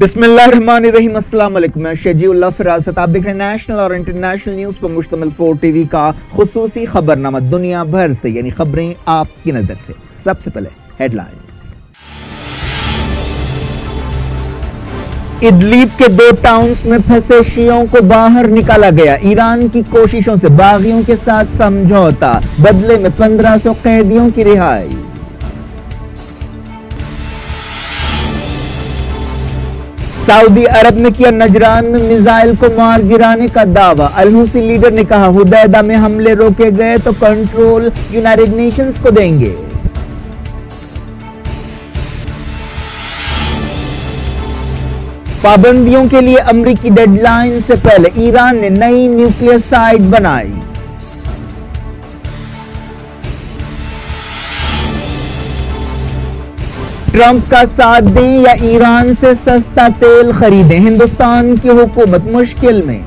بسم اللہ الرحمن الرحیم۔ السلام علیکم، میں شجیع اللہ فراست، آپ دیکھ رہے ہیں نیشنل اور انٹرنیشنل نیوز پر مشتمل 4 ٹی وی کا خصوصی خبرنامہ دنیا بھر سے، یعنی خبریں آپ کی نظر سے۔ سب سے پہلے ہیڈ لائنز۔ ادلیب کے 2 ٹاؤنز میں پھنسے شیعوں کو باہر نکالا گیا، ایران کی کوششوں سے باغیوں کے ساتھ سمجھوتا، بدلے میں 1500 قیدیوں کی رہائی۔ سعودی عرب نے کیا نجران میں میزائل کو مار گرانے کا دعویٰ، الحوثی لیڈر نے کہا حدیدہ میں حملے روکے گئے تو کنٹرول یونائیٹڈ نیشنز کو دیں گے۔ پابندیوں کے لیے امریکی ڈیڈ لائن سے پہلے ایران نے نئی نیوکلیئر سائٹ بنائی۔ ٹرمپ کا ساتھ دیں یا ایران سے سستا تیل خریدیں، ہندوستان کی حکومت مشکل میں۔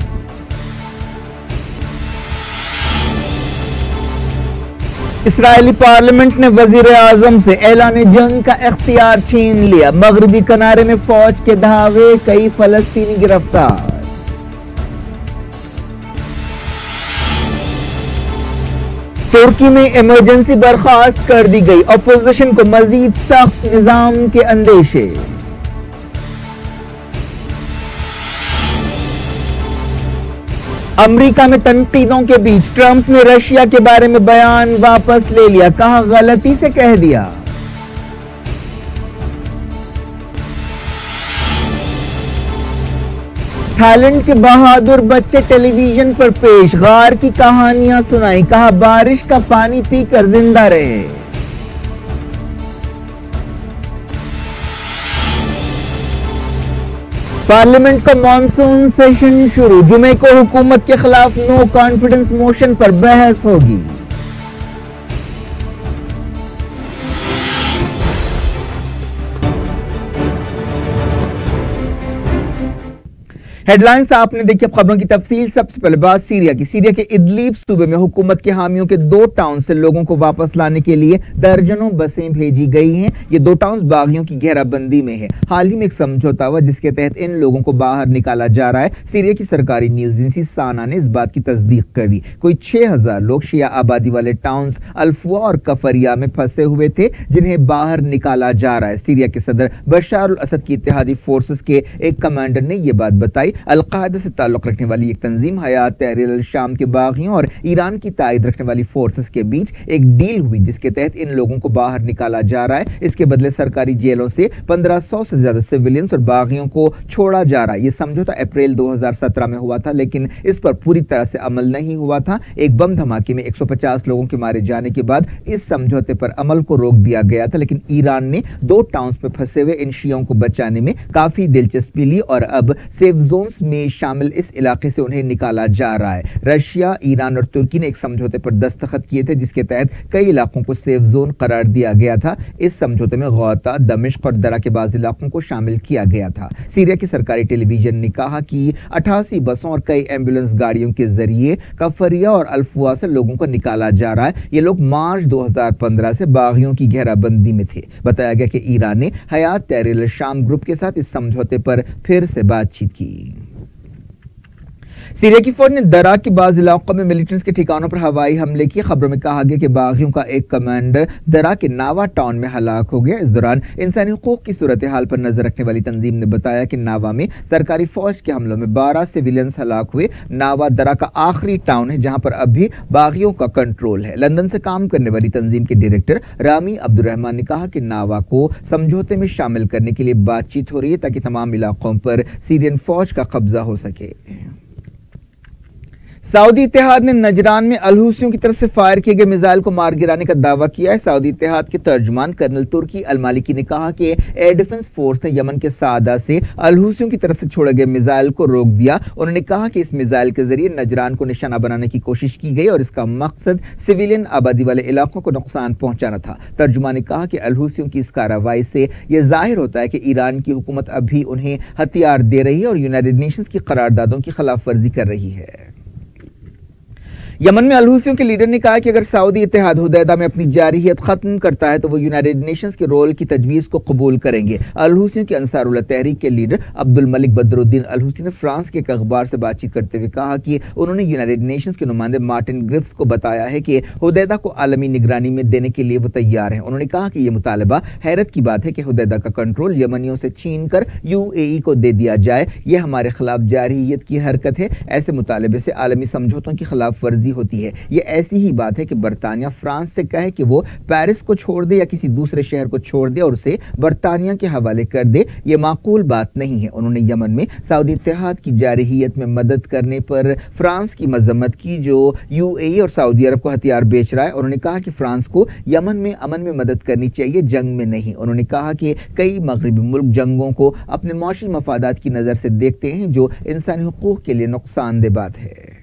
اسرائیلی پارلیمنٹ نے وزیر اعظم سے اعلان جنگ کا اختیار چھین لیا، مغربی کنارے میں فوج کے دھاوے، کئی فلسطینی گرفتار۔ ترکی میں ایمرجنسی برخاست کر دی گئی، اپوزیشن کو مزید سخت نظام کے اندیشے۔ امریکہ میں تنقیدوں کے بیچ ٹرمپ نے رشیا کے بارے میں بیان واپس لے لیا، کہا غلطی سے کہہ دیا۔ تھائی لینڈ کے بہادر بچے ٹیلی ویژن پر پیش، غار کی کہانیاں سنائی، کہا بارش کا پانی پی کر زندہ رہے۔ پارلیمنٹ کا مانسون سیشن شروع، جمعے کو حکومت کے خلاف نو کانفیڈنس موشن پر بحث ہوگی۔ ہیڈ لائنز آپ نے دیکھی، اب خبروں کی تفصیل۔ سب سے پہلے بات سیریا کی۔ سیریا کے ادلیب صوبے میں حکومت کے حامیوں کے 2 ٹاؤن سے لوگوں کو واپس لانے کے لیے درجنوں بسیں بھیجی گئی ہیں۔ یہ 2 ٹاؤنز باغیوں کی گھیرا بندی میں ہے۔ حال ہی میں ایک سمجھوتا ہوا جس کے تحت ان لوگوں کو باہر نکالا جا رہا ہے۔ سیریا کی سرکاری نیوز ایجنسی سانا نے اس بات کی تصدیق کر دی۔ کوئی 6000 لوگ شیعہ آبادی والے ٹاؤنز الفوا اور کفریا میں پھنسے ہوئے تھے، جنہیں باہر نکالا جا رہا ہے۔ سیریا کے صدر بشار الاسد کی اتحادی فورسز کے ایک کمانڈر نے یہ بات بتائی۔ القاعدہ سے تعلق رکھنے والی ایک تنظیم حیات تحریر الشام کے باغیوں اور ایران کی تائید رکھنے والی فورسز کے بیچ ایک ڈیل ہوئی جس کے تحت ان لوگوں کو باہر نکالا جا رہا ہے۔ اس کے بدلے سرکاری جیلوں سے 1500 سے زیادہ سویلینز اور باغیوں کو چھوڑا جا رہا ہے۔ یہ سمجھوتا اپریل 2017 میں ہوا تھا، لیکن اس پر پوری طرح سے عمل نہیں ہوا تھا۔ ایک بم دھماکے میں 150 لوگوں کے مارے جانے کے بعد اس سمجھوتے پر عمل کو روک دیا گیا تھا، لیکن ایران نے 2 ٹاؤنز میں پھنسے ہوئے ان شیعوں کو بچانے میں کافی دلچسپی لی اور اب سیف زونز میں شامل اس علاقے سے انہیں نکالا جا رہا ہے۔ رشیا، ایران اور ترکی نے ایک سمجھوتے پر دستخط کیے تھے جس کے تحت کئی علاقوں کو سیف زون قرار دیا گیا تھا۔ اس سمجھوتے میں غوطہ، دمشق اور درہ کے بعض علاقوں کو شامل کیا گیا تھا۔ سیریا کی سرکاری ٹیلی ویژن نے کہا کہ 88 بسوں اور کئی ایمبولینس گاڑیوں کے ذریعے کفریا اور الفوا سے لوگوں کو نکالا جا رہا ہے۔ یہ لوگ مارچ 2015 سے باغیوں کی گھیرا بندی میں تھے۔ بتایا گیا کہ ایران نے حیات تحریر الشام گروپ کے ساتھ اس سمجھوتے پر پھر سے بات چیت کی۔ سیریا کی فوج نے درہ کے بعض علاقوں میں ملیٹنٹس کے ٹھکانوں پر ہوائی حملے کیے۔ خبروں میں کہا گیا کہ باغیوں کا ایک کمانڈر درہ کے ناوا ٹاؤن میں ہلاک ہو گیا۔ اس دوران انسانی حقوق کی صورتحال پر نظر رکھنے والی تنظیم نے بتایا کہ ناوا میں سرکاری فوج کے حملوں میں 12 سویلینز ہلاک ہوئے۔ ناوا درہ کا آخری ٹاؤن ہے جہاں پر اب بھی باغیوں کا کنٹرول ہے۔ لندن سے کام کرنے والی تنظیم کے ڈائریکٹر رامی عبدالرحمان نے کہا کہ ناوا کو سمجھوتے میں شامل کرنے کے لیے بات چیت ہو رہی ہے تاکہ تمام علاقوں پر سیرین فوج کا قبضہ ہو سکے۔ سعودی اتحاد نے نجران میں الحوثیوں کی طرف سے فائر کیے گئے میزائل کو مار گرانے کا دعویٰ کیا ہے۔ سعودی اتحاد کے ترجمان کرنل ترکی المالکی نے کہا کہ ایئر ڈیفنس فورس نے یمن کے صعدہ سے الحوثیوں کی طرف سے چھوڑے گئے میزائل کو روک دیا۔ انہوں نے کہا کہ اس میزائل کے ذریعے نجران کو نشانہ بنانے کی کوشش کی گئی اور اس کا مقصد سویلین آبادی والے علاقوں کو نقصان پہنچانا تھا۔ ترجمان نے کہا کہ الحوثیوں کی اس کارروائی سے یہ ظاہر ہوتا ہے کہ ایران کی حکومت اب بھی انہیں ہتھیار دے رہی ہے اور یونائیٹڈ نیشنز کی قراردادوں کی خلاف ورزی کر رہی ہے۔ یمن میں الحوثیوں کے لیڈر نے کہا کہ اگر سعودی اتحاد حدیدہ میں اپنی جارحیت ختم کرتا ہے تو وہ یونائیٹڈ نیشنز کے رول کی تجویز کو قبول کریں گے۔ الحوثیوں کے انصار اللہ تحریک کے لیڈر عبد الملک بدر الدین الحوثی نے فرانس کے ایک اخبار سے بات چیت کرتے ہوئے کہا کہ انہوں نے یونائیٹڈ نیشنز کے نمائندے مارٹن گرفٹس کو بتایا ہے کہ حدیدہ کو عالمی نگرانی میں دینے کے لیے وہ تیار ہیں۔ انہوں نے کہا کہ یہ مطالبہ حیرت کی بات ہے کہ حدیدہ کا کنٹرول یمنیوں سے چھین کر UAE کو دے دیا جائے، یہ ہمارے خلاف جارحیت کی حرکت ہے۔ ایسے مطالبے سے عالمی سمجھوتوں کی خلاف ورزی ہوتی ہے۔ یہ ایسی ہی بات ہے کہ برطانیہ فرانس سے کہے کہ وہ پیرس کو چھوڑ دے یا کسی دوسرے شہر کو چھوڑ دے اور اسے برطانیہ کے حوالے کر دے، یہ معقول بات نہیں ہے۔ انہوں نے یمن میں سعودی اتحاد کی جارحیت میں مدد کرنے پر فرانس کی مذمت کی جو UAE اور سعودی عرب کو ہتھیار بیچ رہا ہے۔ انہوں نے کہا کہ فرانس کو یمن میں امن میں مدد کرنی چاہیے، جنگ میں نہیں۔ انہوں نے کہا کہ کئی مغربی ملک جنگوں کو اپنے معاشی مفادات کی نظر سے دیکھتے ہیں، جو انسانی حقوق کے لیے نقصان دہ بات ہے۔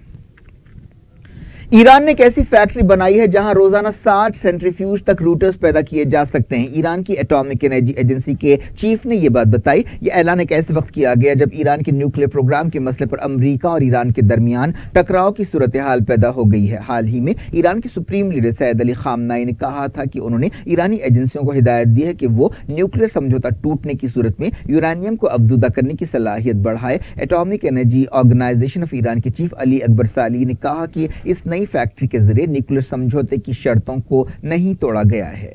ایران نے ایک ایسی فیکٹری بنائی ہے جہاں روزانہ 60 سینٹریفیوج تک روٹرز پیدا کیے جا سکتے ہیں۔ ایران کی ایٹامک انرجی ایجنسی کے چیف نے یہ بات بتائی۔ یہ اعلان ایک ایسے وقت کیا گیا جب ایران کے نیوکلیئر پروگرام کے مسئلے پر امریکہ اور ایران کے درمیان ٹکراؤ کی صورتحال پیدا ہو گئی ہے۔ حال ہی میں ایران کے سپریم لیڈر سید علی خامنائی نے کہا تھا کہ انہوں نے ایرانی ایجنسیوں کو ہدایت دی ہے کہ وہ نیوکلیئر سمجھوتہ ٹوٹنے کی صورت میں یورانیم کو افزودہ کرنے کی صلاحیت بڑھائے۔ Atomic energy organisation of Iran کے چیف علی اکبر صالح نے کہا کہ اس نئی فیکٹری کے ذریعے نیوکلیئر سمجھوتے کی شرطوں کو نہیں توڑا گیا ہے۔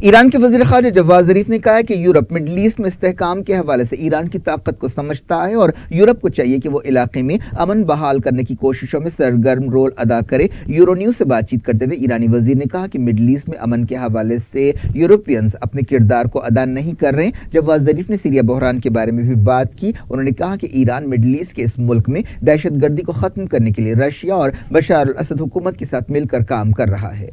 ایران کے وزیر خارجہ جواد ظریف نے کہا ہے کہ یورپ مڈل ایسٹ میں استحکام کے حوالے سے ایران کی طاقت کو سمجھتا ہے اور یورپ کو چاہیے کہ وہ علاقے میں امن بحال کرنے کی کوششوں میں سرگرم رول ادا کرے۔ یورو نیوز سے بات چیت کرتے ہوئے ایرانی وزیر نے کہا کہ مڈل ایسٹ میں امن کے حوالے سے یورپینز اپنے کردار کو ادا نہیں کر رہے ہیں۔ جواد ظریف نے سیریا بحران کے بارے میں بھی بات کی۔ انہوں نے کہا کہ ایران مڈل ایسٹ کے اس ملک میں دہشت گردی کو ختم کرنے کے لیے رشیا اور بشار الاسد حکومت کے ساتھ مل کر کام کر رہا ہے۔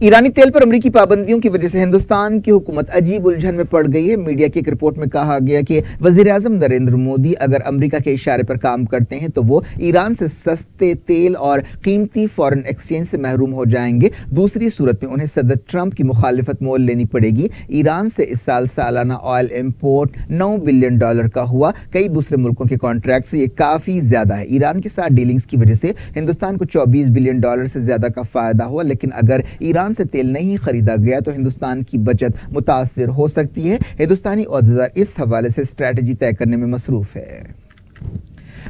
ایرانی تیل پر امریکی پابندیوں کی وجہ سے ہندوستان کی حکومت عجیب الجھن میں پڑ گئی ہے۔ میڈیا کی ایک رپورٹ میں کہا گیا کہ وزیر اعظم نریندر مودی اگر امریکہ کے اشارے پر کام کرتے ہیں تو وہ ایران سے سستے تیل اور قیمتی فارن ایکسچینج سے محروم ہو جائیں گے۔ دوسری صورت میں انہیں صدر ٹرمپ کی مخالفت مول لینی پڑے گی۔ ایران سے اس سال سالانہ آئل امپورٹ $9 بلین کا ہوا۔ کئی دوسرے ملکوں کے کانٹریکٹ سے یہ کافی زیادہ ہے۔ ایران کے ساتھ ڈیلنگز کی وجہ سے ہندوستان کو $24 بلین سے زیادہ کا فائدہ ہوا، لیکن اگر ایران سے تیل نہیں خریدا گیا تو ہندوستان کی بچت متاثر ہو سکتی ہے۔ ہندوستانی عہدیدار اس حوالے سے اسٹریٹجی طے کرنے میں مصروف ہے۔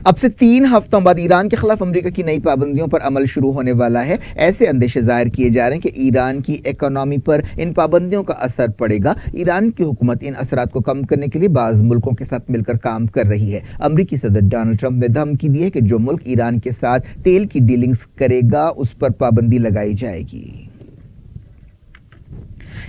اب سے 3 ہفتوں بعد ایران کے خلاف امریکہ کی نئی پابندیوں پر عمل شروع ہونے والا ہے۔ ایسے اندیشے ظاہر کیے جا رہے ہیں کہ ایران کی اکانومی پر ان پابندیوں کا اثر پڑے گا۔ ایران کی حکومت ان اثرات کو کم کرنے کے لیے بعض ملکوں کے ساتھ مل کر کام کر رہی ہے۔ امریکی صدر ڈونلڈ ٹرمپ نے دھمکی دی ہے کہ جو ملک ایران کے ساتھ تیل کی ڈیلنگز کرے گا اس پر پابندی لگائی جائے گی۔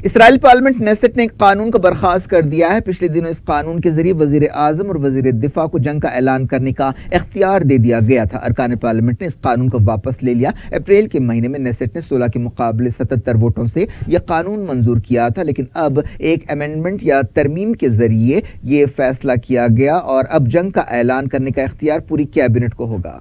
اسرائیل پارلیمنٹ نیسٹ نے ایک قانون کو برخاست کر دیا ہے۔ پچھلے دنوں اس قانون کے ذریعے وزیر اعظم اور وزیر دفاع کو جنگ کا اعلان کرنے کا اختیار دے دیا گیا تھا۔ ارکان پارلیمنٹ نے اس قانون کو واپس لے لیا۔ اپریل کے مہینے میں نیسٹ نے 16 کے مقابلے 77 ووٹوں سے یہ قانون منظور کیا تھا، لیکن اب ایک امینڈمنٹ یا ترمیم کے ذریعے یہ فیصلہ کیا گیا اور اب جنگ کا اعلان کرنے کا اختیار پوری کیبنٹ کو ہوگا۔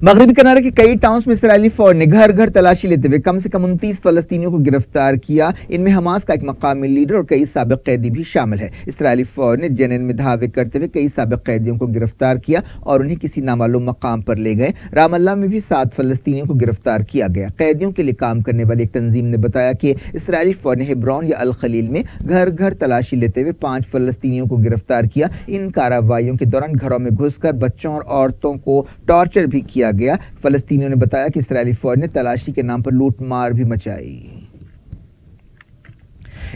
مغربی کنارے کے کئی ٹاؤنز میں اسرائیلی فوج نے گھر گھر تلاشی لیتے ہوئے کم سے کم 29 فلسطینیوں کو گرفتار کیا۔ ان میں حماس کا ایک مقامی لیڈر اور کئی سابق قیدی بھی شامل ہے۔ اسرائیلی فوج نے جنین میں دھاوے کرتے ہوئے کئی سابق قیدیوں کو گرفتار کیا اور انہیں کسی نامعلوم مقام پر لے گئے۔ رام اللہ میں بھی 7 فلسطینیوں کو گرفتار کیا گیا۔ قیدیوں کے لیے کام کرنے والی ایک تنظیم نے بتایا کہ اسرائیلی فوج نے ہبرون یا الخلیل میں گھر گھر تلاشی لیتے ہوئے 5 فلسطینیوں کو گرفتار کیا۔ ان کارروائیوں کے دوران گھروں میں گھس کر بچوں اور عورتوں کو ٹارچر بھی کیا گیا۔ فلسطینیوں نے بتایا کہ اسرائیلی فوج نے تلاشی کے نام پر لوٹ مار بھی مچائی۔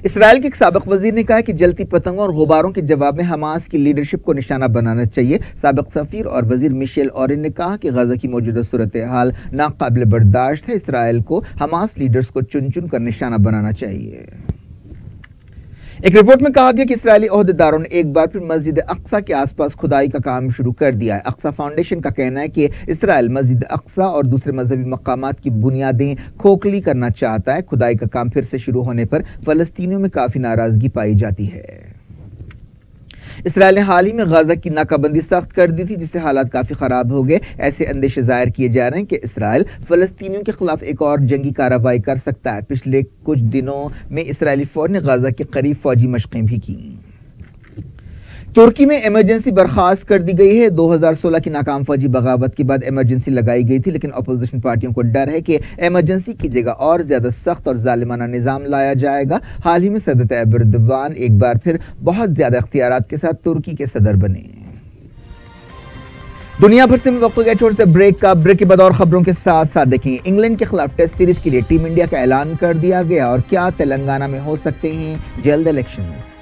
اسرائیل کے ایک سابق وزیر نے کہا کہ جلتی پتنگوں اور غباروں کے جواب میں حماس کی لیڈرشپ کو نشانہ بنانا چاہیے۔ سابق سفیر اور وزیر میشیل اورن نے کہا کہ غزہ کی موجودہ صورتحال ناقابل برداشت ہے۔ اسرائیل کو حماس لیڈرز کو چن چن کر نشانہ بنانا چاہیے۔ ایک رپورٹ میں کہا گیا کہ اسرائیلی عہدیداروں نے ایک بار پھر مسجد اقصی کے آس پاس کھدائی کا کام شروع کر دیا ہے۔ اقصی فاؤنڈیشن کا کہنا ہے کہ اسرائیل مسجد اقصی اور دوسرے مذہبی مقامات کی بنیادیں کھوکھلی کرنا چاہتا ہے۔ کھدائی کا کام پھر سے شروع ہونے پر فلسطینیوں میں کافی ناراضگی پائی جاتی ہے۔ اسرائیل نے حال ہی میں غزہ کی ناکہ بندی سخت کر دی تھی، جس سے حالات کافی خراب ہو گئے۔ ایسے اندیشے ظاہر کیے جا رہے ہیں کہ اسرائیل فلسطینیوں کے خلاف ایک اور جنگی کارروائی کر سکتا ہے۔ پچھلے کچھ دنوں میں اسرائیلی فوج نے غزہ کے قریب فوجی مشقیں بھی کی۔ ترکی میں ایمرجنسی برخاست کر دی گئی ہے۔ 2016 کی ناکام فوجی بغاوت کے بعد ایمرجنسی لگائی گئی تھی، لیکن اپوزیشن پارٹیوں کو ڈر ہے کہ ایمرجنسی کی جگہ اور زیادہ سخت اور ظالمانہ نظام لایا جائے گا۔ حال ہی میں صدر طیب ایردوان ایک بار پھر بہت زیادہ اختیارات کے ساتھ ترکی کے صدر بنے۔ دنیا بھر سے وقت گیا چھوڑ سے بریک کے بعد اور خبروں کے ساتھ دیکھیں۔ انگلینڈ کے خلاف ٹیسٹ سیریز کے لیے ٹیم انڈیا کا اعلان کر دیا گیا، اور کیا تلنگانہ میں ہو سکتے ہیں جلد الیکشنز۔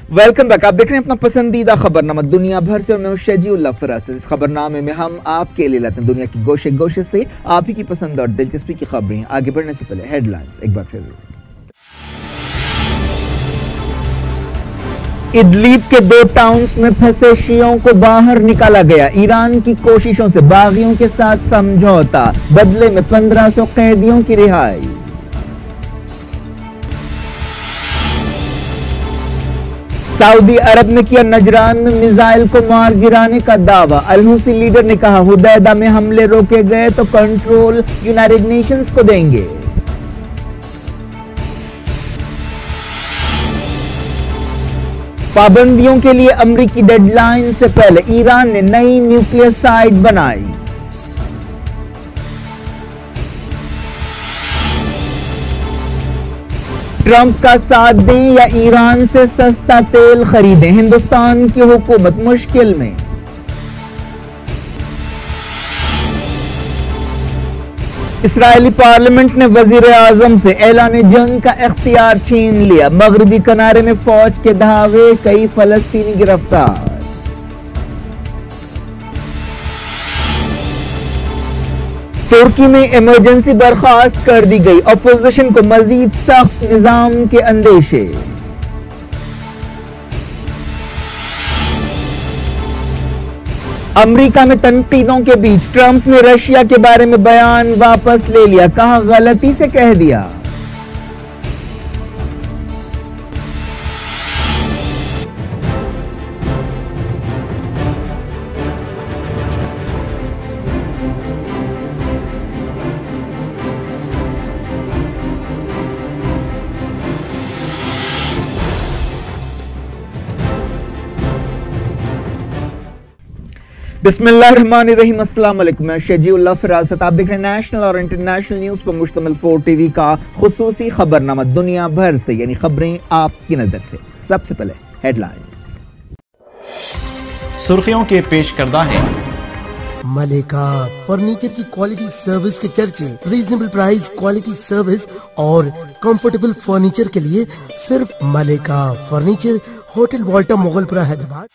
ویلکم بیک، آپ دیکھ رہے ہیں اپنا پسندیدہ خبرنامہ دنیا بھر سے، اور میں ہوں شجی اللہ فراز۔ اس خبرنامے میں ہم آپ کے لیے لاتے ہیں دنیا کی گوشے گوشے سے آپ ہی کی پسند اور دلچسپی کی خبریں۔ آگے بڑھنے سے پہلے ہیڈ لائنز ایک بار پھر۔ ادلیب کے 2 ٹاؤنز میں پھنسے شیعوں کو باہر نکالا گیا۔ ایران کی کوششوں سے باغیوں کے ساتھ سمجھوتا، بدلے میں 1500 قیدیوں کی رہائی۔ سعودی عرب نے کیا نجران میں میزائل کو مار گرانے کا دعویٰ۔ الحوثی لیڈر نے کہا حدیدہ میں حملے روکے گئے تو کنٹرول یونائیٹڈ نیشنز کو دیں گے۔ پابندیوں کے لیے امریکی ڈیڈ لائن سے پہلے ایران نے نئی نیوکلیئر سائٹ بنائی۔ ٹرمپ کا ساتھ دیں یا ایران سے سستا تیل خریدیں، ہندوستان کی حکومت مشکل میں۔ اسرائیلی پارلیمنٹ نے وزیر اعظم سے اعلان جنگ کا اختیار چھین لیا۔ مغربی کنارے میں فوج کے دھاوے، کئی فلسطینی گرفتار۔ ترکی میں ایمرجنسی برخاست کر دی گئی، اپوزیشن کو مزید سخت نظام کے اندیشے۔ امریکہ میں تنقیدوں کے بیچ ٹرمپ نے رشیا کے بارے میں بیان واپس لے لیا، کہا غلطی سے کہہ دیا۔ بسم اللہ الرحمن الرحیم، السلام علیکم، میں شجی اللہ فراز۔ آپ دیکھ رہے ہیں نیشنل اور انٹرنیشنل نیوز پر مشتمل 4 ٹی وی کا خصوصی خبرنامہ دنیا بھر سے، یعنی خبریں آپ کی نظر سے۔ سب سے پہلے ہیڈ لائنز۔ سرخیوں کے پیش کردہ ہیں۔ ملیکا فرنیچر کی کوالٹی سروس کے چرچے، ریزنیبل پرائز، کوالٹی سروس اور کمفرٹیبل فرنیچر کے لیے صرف ملیکا فرنیچر، ہوٹل والٹا، مغل پورہ، حیدرآباد۔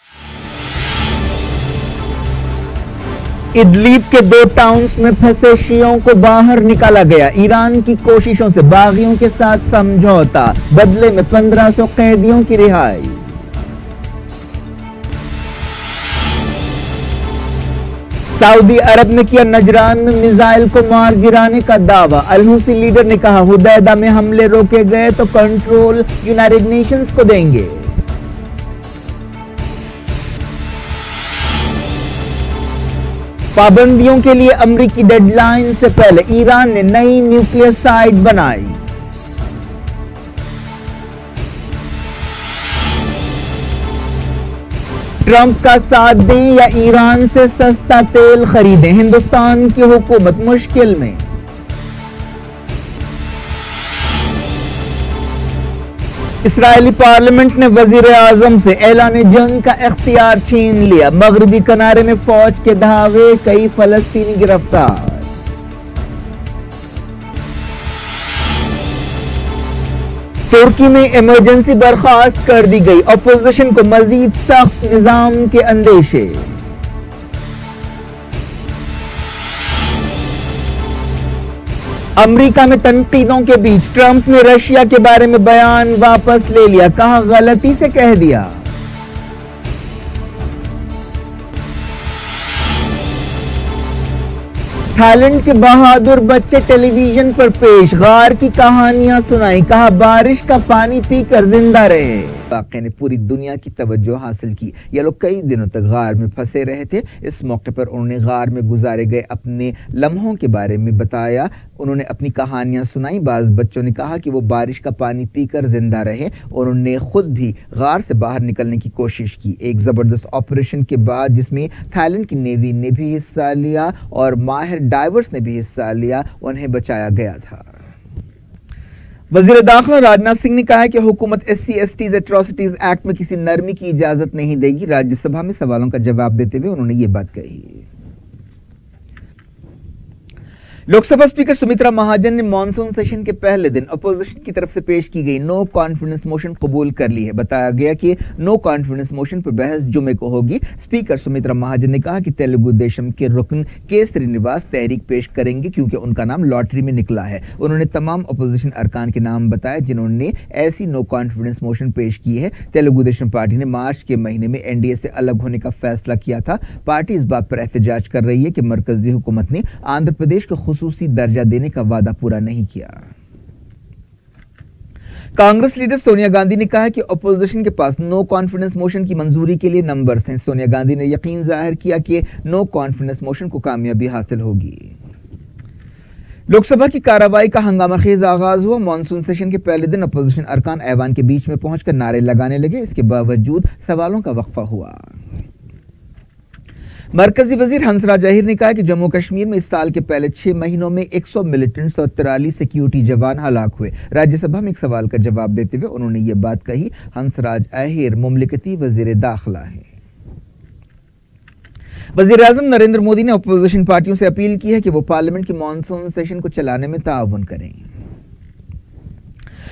ادلیب کے 2 ٹاؤنز میں پھنسے شیعوں کو باہر نکالا گیا۔ ایران کی کوششوں سے باغیوں کے ساتھ سمجھوتا، بدلے میں 1500 قیدیوں کی رہائی۔ سعودی عرب نے کیا نجران میں میزائل کو مار گرانے کا دعویٰ۔ الحوثی لیڈر نے کہا حدیدہ میں حملے روکے گئے تو کنٹرول یونائیٹڈ نیشنز کو دیں گے۔ پابندیوں کے لیے امریکی ڈیڈ لائن سے پہلے ایران نے نئی نیوکلیئر سائٹ بنائی۔ ٹرمپ کا ساتھ دیں یا ایران سے سستا تیل خریدیں، ہندوستان کی حکومت مشکل میں۔ اسرائیلی پارلیمنٹ نے وزیر اعظم سے اعلان جنگ کا اختیار چھین لیا۔ مغربی کنارے میں فوج کے دھاوے، کئی فلسطینی گرفتار۔ ترکی میں ایمرجنسی برخاست کر دی گئی، اپوزیشن کو مزید سخت نظام کے اندیشے۔ امریکہ میں تنقیدوں کے بیچ ٹرمپ نے رشیا کے بارے میں بیان واپس لے لیا، کہا غلطی سے کہہ دیا۔ تھائی لینڈ کے بہادر بچے ٹیلی ویژن پر پیش، غار کی کہانیاں سنائی، کہا بارش کا پانی پی کر زندہ رہے۔ واقعے نے پوری دنیا کی توجہ حاصل کی۔ یہ لوگ کئی دنوں تک غار میں پھنسے رہے تھے۔ اس موقع پر انہوں نے غار میں گزارے گئے اپنے لمحوں کے بارے میں بتایا، انہوں نے اپنی کہانیاں سنائی۔ بعض بچوں نے کہا کہ وہ بارش کا پانی پی کر زندہ رہے، اور انہوں نے خود بھی غار سے باہر نکلنے کی کوشش کی۔ ایک زبردست آپریشن کے بعد جس میں تھائی لینڈ کی نیوی نے بھی حصہ لیا اور ماہر ڈائیورس نے بھی حصہ لیا، انہیں بچایا گیا تھا۔ وزیر داخلہ راجناتھ سنگھ نے کہا کہ حکومت SC/STs ایٹراسٹیز ایکٹ میں کسی نرمی کی اجازت نہیں دے گی۔ راجیہ سبھا میں سوالوں کا جواب دیتے ہوئے انہوں نے یہ بات کہی۔ لوک سبھا اسپیکر سمترا مہاجن نے مانسون سیشن کے پہلے دن اپوزیشن کی طرف سے پیش کی گئی نو کانفیڈنس موشن قبول کر لی ہے۔ بتایا گیا کہ نو کانفیڈنس موشن پر بحث جمعے کو ہوگی۔ اسپیکر سمترا مہاجن نے کہا کہ تیلگو دیشم کے رکن کے سرینیواس تحریک پیش کریں گے کیونکہ ان کا نام لاٹری میں نکلا ہے۔ انہوں نے تمام اپوزیشن ارکان کے نام بتائے جنہوں نے ایسی نو کانفیڈنس موشن پیش کی ہے۔ تیلگو دیشم پارٹی نے مارچ کے مہینے میں NDA سے الگ ہونے کا فیصلہ کیا تھا۔ پارٹی اس بات پر احتجاج کر رہی ہے کہ مرکزی حکومت نے آندھرا پردیش کو خصوصی درجہ دینے کا وعدہ پورا نہیں کیا۔ کانگریس لیڈر سونیا گاندھی نے کہا کہ اپوزیشن کے پاس نو کانفیڈنس موشن کی منظوری کے لیے نمبرز ہیں۔ سونیا گاندھی نے یقین ظاہر کیا کہ نو کانفیڈنس موشن کو کامیابی حاصل ہوگی۔ لوک سبھا کی کارروائی کا ہنگامہ خیز آغاز ہوا۔ مانسون سیشن کے پہلے دن اپوزیشن ارکان ایوان کے بیچ میں پہنچ کر نعرے لگانے لگے، اس کے باوجود سوالوں کا وقفہ ہوا۔ مرکزی وزیر ہنس راج اہیر نے کہا کہ جموں کشمیر میں اس سال کے پہلے 6 مہینوں میں 100 ملیٹنٹس اور 43 سیکیورٹی جوان ہلاک ہوئے۔ راجیہ سبھا میں ایک سوال کا جواب دیتے ہوئے انہوں نے یہ بات کہی۔ ہنس راج اہیر مملکتی وزیر داخلہ ہیں۔ وزیر اعظم نریندر مودی نے اپوزیشن پارٹیوں سے اپیل کی ہے کہ وہ پارلیمنٹ کے مانسون سیشن کو چلانے میں تعاون کریں۔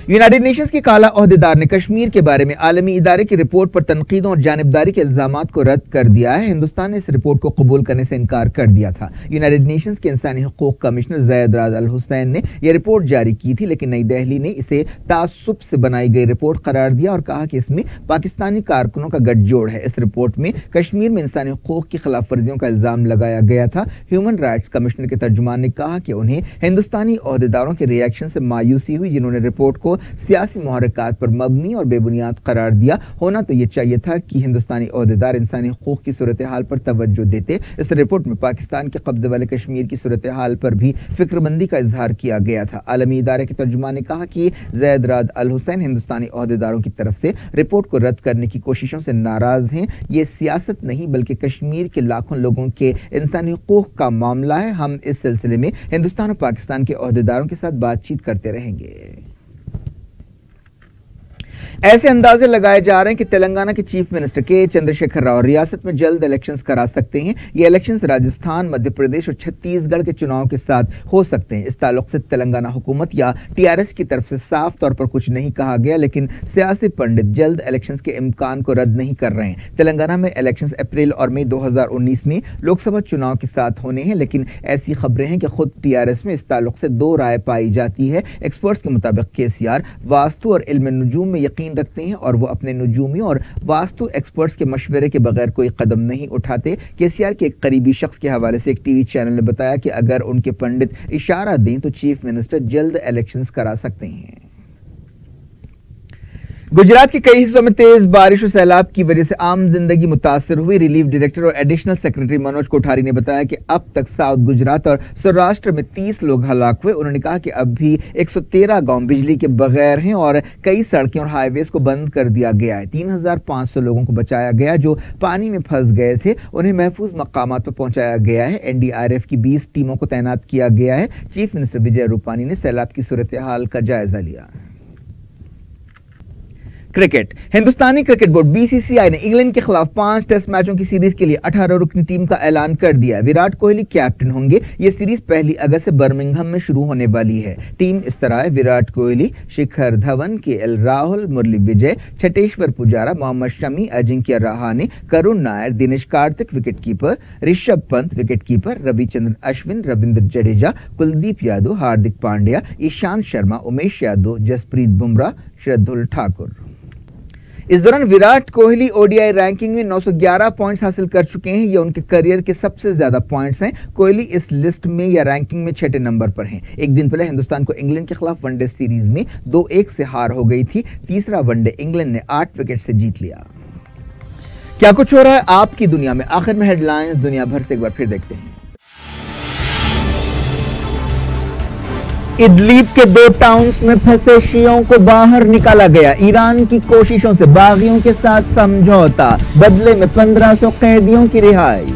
یونائیٹڈ نیشنز کے اعلیٰ عہدیدار نے کشمیر کے بارے میں عالمی ادارے کی رپورٹ پر تنقیدوں اور جانبداری کے الزامات کو رد کر دیا ہے۔ ہندوستان نے اس رپورٹ کو قبول کرنے سے انکار کر دیا تھا۔ یونائیٹڈ نیشنز کے انسانی حقوق کمشنر زید راد الحسین نے یہ رپورٹ جاری کی تھی، لیکن نئی دہلی نے اسے تعصب سے بنائی گئی رپورٹ قرار دیا اور کہا کہ اس میں پاکستانی کارکنوں کا گٹھ جوڑ ہے۔ اس رپورٹ میں کشمیر میں انسانی حقوق کی خلاف ورزیوں کا الزام لگایا گیا تھا۔ ہیومن رائٹس کمشنر کے ترجمان نے کہا کہ انہیں ہندوستانی عہدیداروں کے ری ایکشن سے مایوسی ہوئی، جنہوں نے رپورٹ کو سیاسی محرکات پر مبنی اور بے بنیاد قرار دیا۔ ہونا تو یہ چاہیے تھا کہ ہندوستانی عہدیدار انسانی حقوق کی صورتحال پر توجہ دیتے۔ اس رپورٹ میں پاکستان کے قبضے والے کشمیر کی صورتحال پر بھی فکر مندی کا اظہار کیا گیا تھا۔ عالمی ادارے کے ترجمان نے کہا کہ زید راد الحسین ہندوستانی عہدیداروں کی طرف سے رپورٹ کو رد کرنے کی کوششوں سے ناراض ہیں۔ یہ سیاست نہیں بلکہ کشمیر کے لاکھوں لوگوں کے انسانی حقوق کا معاملہ ہے۔ ہم اس سلسلے میں ہندوستان اور پاکستان کے عہدیداروں کے ساتھ بات چیت کرتے رہیں گے۔ ایسے اندازے لگائے جا رہے ہیں کہ تلنگانہ کے چیف منسٹر کے چندرشیکھر راؤ ریاست میں جلد الیکشنز کرا سکتے ہیں۔ یہ الیکشنز راجستھان، مدھیہ پردیش اور چھتیس گڑھ کے چناؤ کے ساتھ ہو سکتے ہیں۔ اس تعلق سے تلنگانہ حکومت یا TRS کی طرف سے صاف طور پر کچھ نہیں کہا گیا، لیکن سیاسی پنڈت جلد الیکشنز کے امکان کو رد نہیں کر رہے ہیں۔ تلنگانہ میں الیکشنز اپریل اور مئی 2019 میں لوک سبھا چناؤ کے ساتھ ہونے ہیں، لیکن ایسی خبریں ہیں کہ خود TRS میں اس تعلق سے دو رائے پائی جاتی ہے۔ ایکسپرٹس کے مطابق KCR واستو اور علم نجوم میں یقین رکھتے ہیں اور وہ اپنے نجومی اور واستو ایکسپرٹس کے مشورے کے بغیر کوئی قدم نہیں اٹھاتے۔ KCR کے ایک قریبی شخص کے حوالے سے ایک ٹی وی چینل نے بتایا کہ اگر ان کے پنڈت اشارہ دیں تو چیف منسٹر جلد الیکشنز کرا سکتے ہیں۔ گجرات کے کئی حصوں میں تیز بارش اور سیلاب کی وجہ سے عام زندگی متاثر ہوئی۔ ریلیف ڈائریکٹر اور ایڈیشنل سیکرٹری منوج کوٹھاری نے بتایا کہ اب تک ساؤتھ گجرات اور سوراشٹر میں 30 لوگ ہلاک ہوئے۔ انہوں نے کہا کہ اب بھی 113 گاؤں بجلی کے بغیر ہیں اور کئی سڑکیں اور ہائی ویز کو بند کر دیا گیا ہے۔ 3500 لوگوں کو بچایا گیا جو پانی میں پھنس گئے تھے، انہیں محفوظ مقامات پر پہنچایا گیا ہے۔ NDRF کی 20 ٹیموں کو تعینات کیا گیا ہے۔ چیف منسٹر وجے روپانی نے سیلاب کی صورتحال کا جائزہ لیا۔ کرکٹ ہندوستانی کرکٹ بورڈ BCCI نے انگلینڈ کے خلاف 5 ٹیسٹ میچوں کی سیریز کے لیے 18 رکنی ٹیم کا اعلان کر دیا. وراٹ کوہلی کیپٹن ہوں گے. یہ سیریز 1 اگست سے برمنگھم میں شروع ہونے والی ہے. ٹیم اس طرح ہے: Virat Kohli, Shikhar Dhawan, KL Rahul, Murali Vijay, Cheteshwar Pujara, Mohammed Shami, Ajinkya Rahane, Karun Nair, Dinesh Karthik wicket keeper, Rishabh Pant wicket keeper, Ravichandran اشون، رویندر جڈیجا، کلدیپ یادو، ہاردک پانڈیا، ایشانت شرما، امیش یادو، جسپریت بمراہ، شردل ٹھاکر. اس دوران وراٹ کوہلی ODI رینکنگ میں 911 پوائنٹس حاصل کر چکے ہیں. یہ ان کے کیریئر کے سب سے زیادہ پوائنٹس ہیں. کوہلی اس لسٹ میں یا رینکنگ میں 6 نمبر پر ہیں. ایک دن پہلے ہندوستان کو انگلینڈ کے خلاف ون ڈے سیریز میں 2-1 سے ہار ہو گئی تھی. تیسرا ون ڈے انگلینڈ نے 8 وکٹ سے جیت لیا. کیا کچھ ہو رہا ہے آپ کی دنیا میں؟ آخر میں ہیڈ لائنز دنیا بھر سے ایک بار پھر دیکھتے ہیں. ادلیب کے 2 ٹاؤنز میں پھنسے شیعوں کو باہر نکالا گیا. ایران کی کوششوں سے باغیوں کے ساتھ سمجھوتا، بدلے میں 1500 قیدیوں کی رہائی.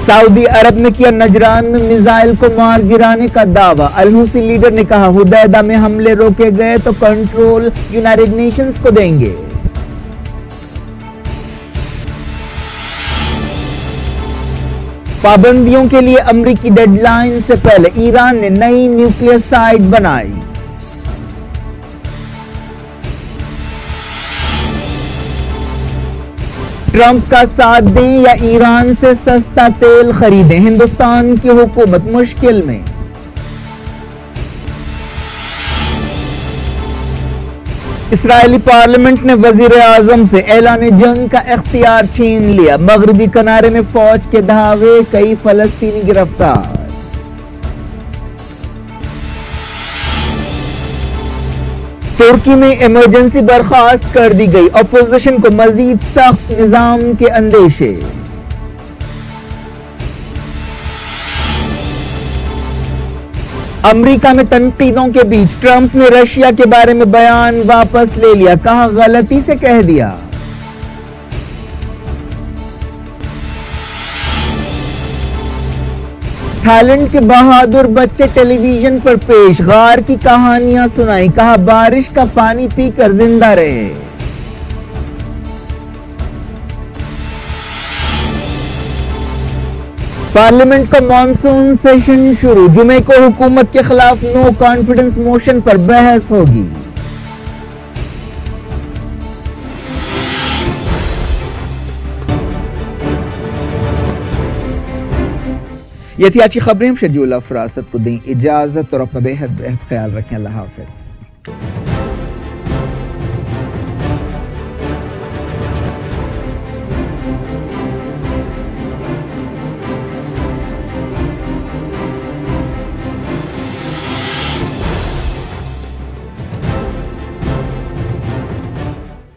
سعودی عرب نے کیا نجران میں میزائل کو مار گرانے کا دعویٰ. الحوثی لیڈر نے کہا حدیدہ میں حملے روکے گئے تو کنٹرول یونائیٹڈ نیشنز کو دیں گے. پابندیوں کے لیے امریکی ڈیڈ لائن سے پہلے ایران نے نئی نیوکلیئر سائٹ بنائی. ٹرمپ کا ساتھ دیں یا ایران سے سستا تیل خریدیں، ہندوستان کی حکومت مشکل میں. اسرائیلی پارلیمنٹ نے وزیر اعظم سے اعلان جنگ کا اختیار چھین لیا. مغربی کنارے میں فوج کے دھاوے، کئی فلسطینی گرفتار. ترکی میں ایمرجنسی برخاست کر دی گئی. اپوزیشن کو مزید سخت نظام کے اندیشے. امریکہ میں تنقیدوں کے بیچ ٹرمپ نے رشیا کے بارے میں بیان واپس لے لیا. کہا غلطی سے کہہ دیا. تھائی لینڈ کے بہادر بچے ٹیلی ویژن پر پیش، غار کی کہانیاں سنائی. کہا بارش کا پانی پی کر زندہ رہے. پارلیمنٹ کا مانسون سیشن شروع. جمعے کو حکومت کے خلاف نو کانفیڈنس موشن پر بحث ہوگی. یہ تھی آج کی خبریں. ہم شجیع الافراست کو دیں اجازت اور اپنا بے حد خیال رکھیں. اللہ حافظ.